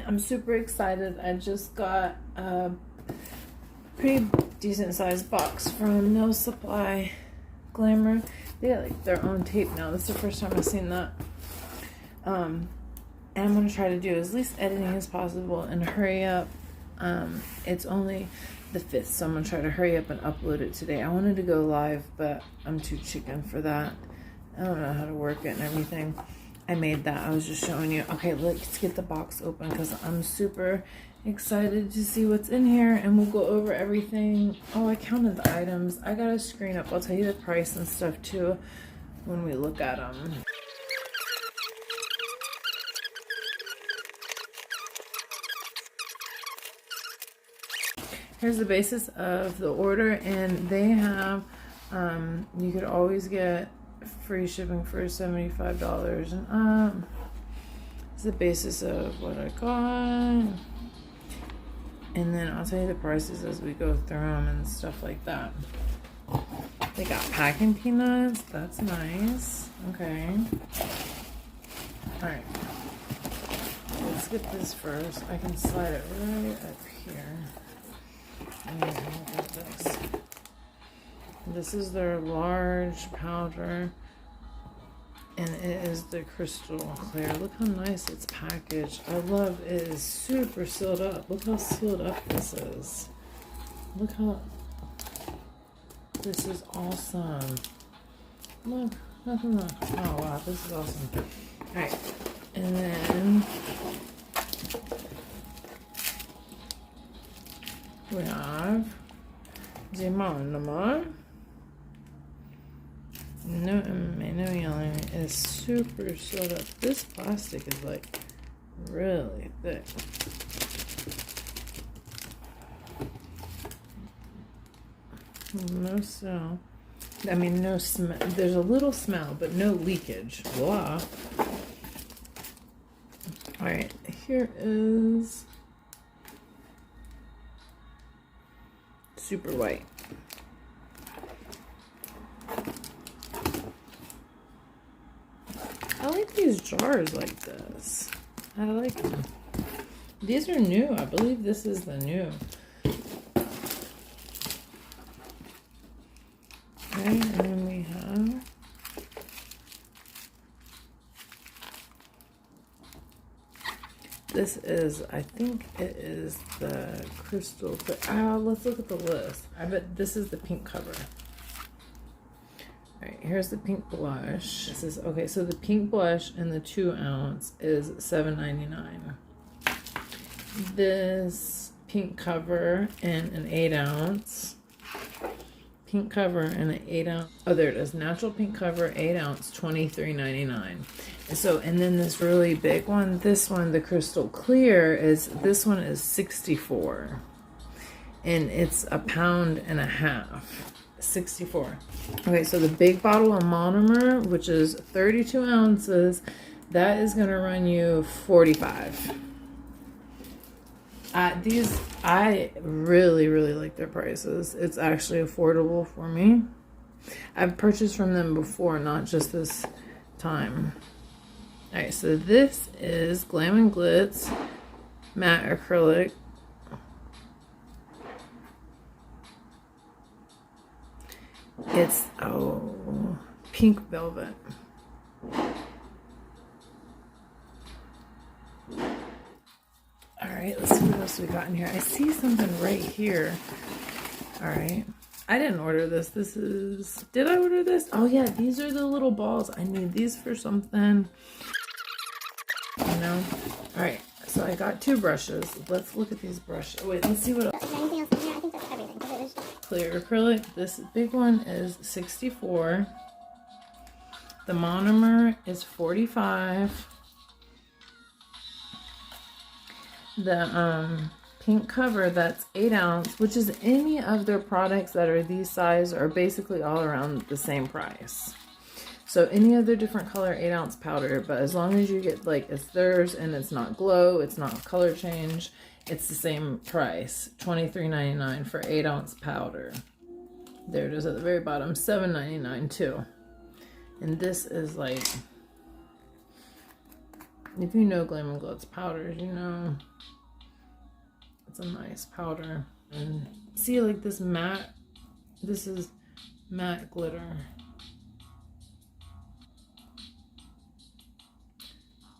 I'm super excited. I just got a pretty decent sized box from No Supply Glamour. They got like their own tape now. This is the first time I've seen that. And I'm gonna try to do as least editing as possible and hurry up. It's only the 5th, so I'm gonna try to hurry up and upload it today. I wanted to go live, but I'm too chicken for that. I don't know how to work it and everything. I made that. I was just showing you. Okay, let's get the box open because I'm super excited to see what's in here, and we'll go over everything. Oh, I counted the items. I got a screen up. I'll tell you the price and stuff too when we look at them. Here's the basis of the order, and they have, you could always get free shipping for $75 and it's the basis of what I got, and then I'll tell you the prices as we go through them and stuff like that. They got packing peanuts. That's nice. Okay. All right. Let's get this first. I can slide it right up here. And then look at this. This is their large powder, and it is the crystal clear. Look how nice it's packaged. I love it. Is super sealed up. Look how sealed up this is. Look how this is awesome. Look, nothing. Oh wow, this is awesome. All right, and then we have the monomer. No yelling is super sealed up. This plastic is like really thick. No smell. I mean, no smell. There's a little smell, but no leakage. Voila. All right, here is super white. I like these jars like this. I like them. These are new. I believe this is the new. Okay, and then we have this is, I think it is the crystal. Let's look at the list. I bet this is the pink cover. All right, here's the pink blush. This is okay. So the pink blush in the 2 ounce is $7.99. This pink cover in an 8 ounce. Pink cover in an 8 ounce. Oh, there it is. Natural pink cover, 8 ounce, $23.99. So, and then this really big one, this one, the crystal clear, this one is $64, and it's a pound and a half. 64. Okay, so the big bottle of monomer, which is 32 ounces, that is going to run you $45. These, I really like their prices. It's actually affordable for me. I've purchased from them before, not just this time. All right, so this is Glam and Glitz matte acrylic. It's pink velvet. All right, let's see what else we got in here. I see something right here. All right, I didn't order this. This is, did I order this? Oh yeah, these are the little balls. I need these for something. You know. All right, so I got 2 brushes. Let's look at these brushes. Oh, wait, let's see what else. Is there anything else in here? I think that's everything. Because it was Clear acrylic. This big one is $64. The monomer is $45. The pink cover, that's 8 ounce, which is any of their products that are these size are basically all around the same price. So any other different color 8 ounce powder, but as long as you get like it's theirs and it's not glow, it's not color change, it's the same price, $23.99 for 8 ounce powder. There it is at the very bottom, $7.99 too. And this is like If you know Glam and Glitz powders, you know it's a nice powder. And see, like this matte, this is matte glitter.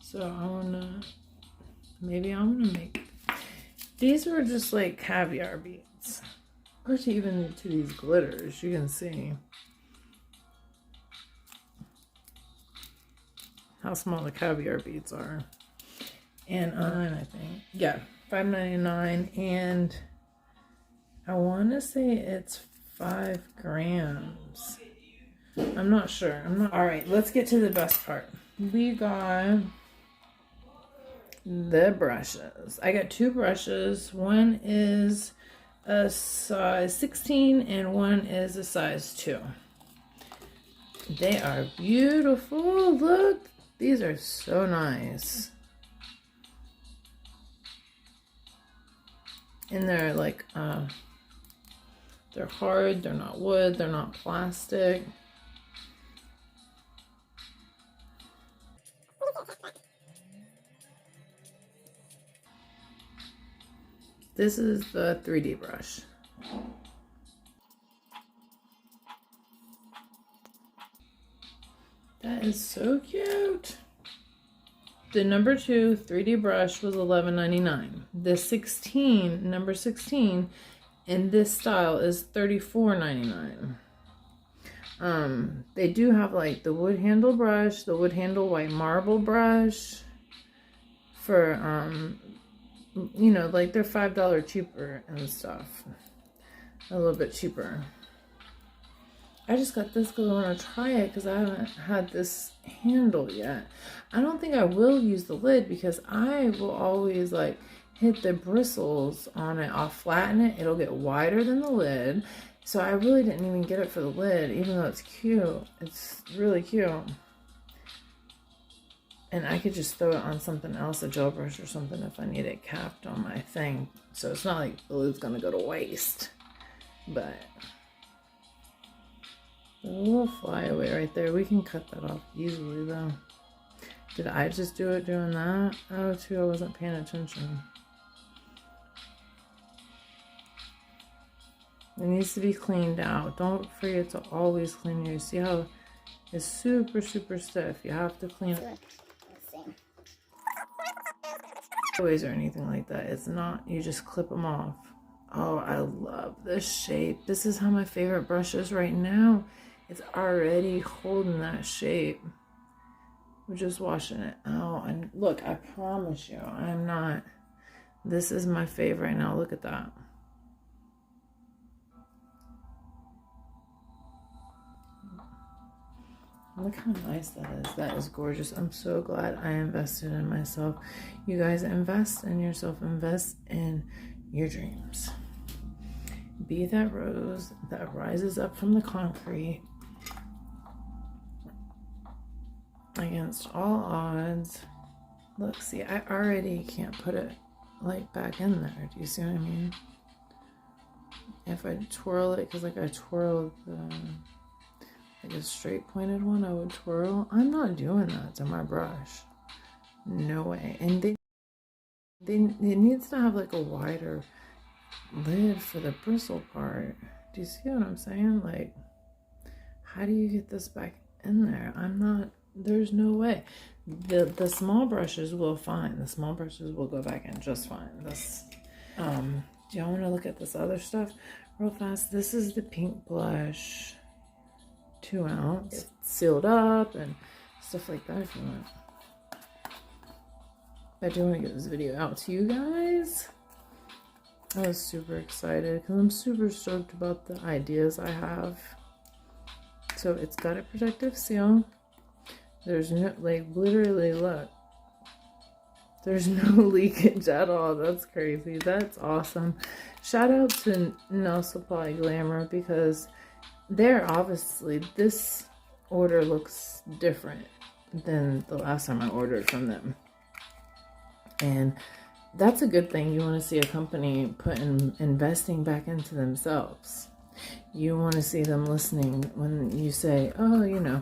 So maybe I'm gonna make, these were just like caviar beads. Or even to these glitters, you can see how small the caviar beads are. And I think, yeah, $5.99, and I want to say it's 5 grams. I'm not sure. All right, let's get to the best part. We got the brushes. I got 2 brushes. One is a size 16 and one is a size 2. They are beautiful. Look, these are so nice. And they're like, they're hard, they're not wood, they're not plastic. This is the 3D brush. That is so cute. The number 2 3D brush was $11.99. The number 16 in this style is $34.99. They do have like the wood handle brush, the wood handle white marble brush for you know, like they're $5 cheaper and stuff. A little bit cheaper. I just got this because I want to try it because I haven't had this handle yet. I don't think I will use the lid because I will always like hit the bristles on it. I'll flatten it. It'll get wider than the lid. So I really didn't even get it for the lid, even though it's cute. It's really cute. And I could just throw it on something else, a gel brush or something, if I need it capped on my thing. So it's not like the lid's going to go to waste. But a little flyaway right there. We can cut that off easily, though. Did I just do it doing that? Oh, too, I wasn't paying attention. It needs to be cleaned out. Don't forget to always clean yours. See how it's super, super stiff. You have to clean it. Or anything like that. It's not, you just clip them off. Oh, I love this shape. This is how my favorite brush is right now. It's already holding that shape. We're just washing it out. And look, I promise you, I'm not, this is my favorite right now. Look at that. Look how nice that is. That is gorgeous. I'm so glad I invested in myself. You guys, invest in yourself. Invest in your dreams. Be that rose that rises up from the concrete against all odds. Look, see, I already can't put it like back in there. Do you see what I mean? If I twirl it, because like I twirled the... like a straight pointed one, I would twirl. I'm not doing that to my brush. No way. And it needs to have like a wider lid for the bristle part. Do you see what I'm saying? Like, how do you get this back in there? There's no way. The small brushes will fine. The small brushes will go back in just fine. This, do y'all want to look at this other stuff real fast? This is the pink blush. 2 ounce. It's sealed up and stuff like that if you want. I do want to get this video out to you guys. I was super excited because I'm super stoked about the ideas I have. So it's got a protective seal. There's no, like, literally, look. There's no leakage at all. That's crazy. That's awesome. Shout out to Nail Supply Glamour because they're obviously, this order looks different than the last time I ordered from them. And that's a good thing. You want to see a company investing back into themselves. You want to see them listening when you say, oh, you know,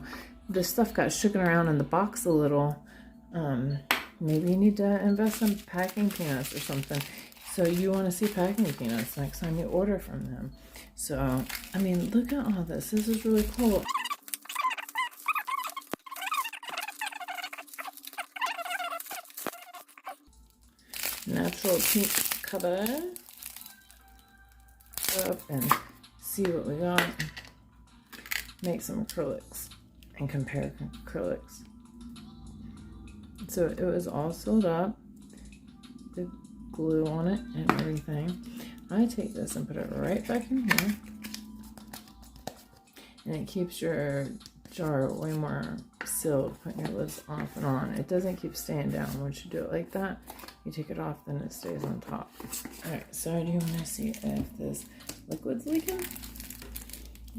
the stuff got shooken around in the box a little. Maybe you need to invest in packing peanuts or something. So you want to see packing peanuts next time you order from them. So, I mean, look at all this. This is really cool. Natural pink cover. Go up and see what we got. Make some acrylics and compare acrylics. So it was all sealed up. The glue on it and everything. I take this and put it right back in here. And it keeps your jar way more sealed, putting your lids off and on. It doesn't keep staying down. Once you do it like that, you take it off, then it stays on top. Alright, so do you want to see if this liquid's leaking?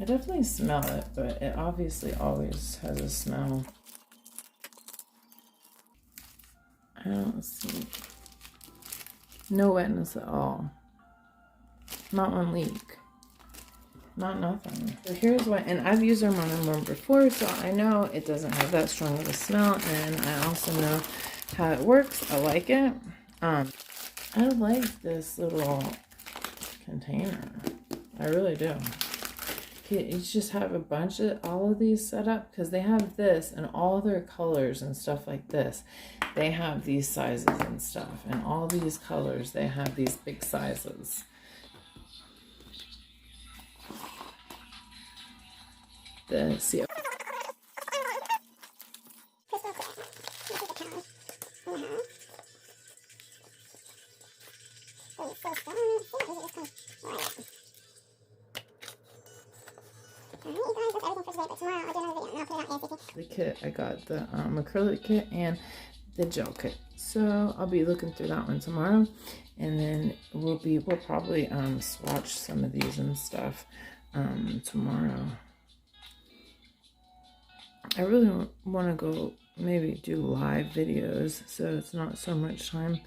I definitely smell it, but it obviously always has a smell. I don't see no wetness at all. Not one leak. Not nothing. So here's what, and I've used Armani before, so I know it doesn't have that strong of a smell, and I also know how it works. I like it. I like this little container. I really do. You just have a bunch of all of these set up because they have this and all their colors and stuff like this. They have these sizes and stuff, and all these colors, they have these big sizes. See. The kit, I got the acrylic kit and the gel kit, so I'll be looking through that one tomorrow, and then we'll probably swatch some of these and stuff tomorrow. I really want to go maybe do live videos, so it's not so much time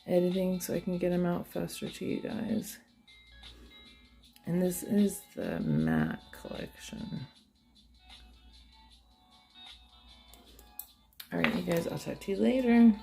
editing, so I can get them out faster to you guys. And this is the matte collection. Alright, you guys, I'll talk to you later.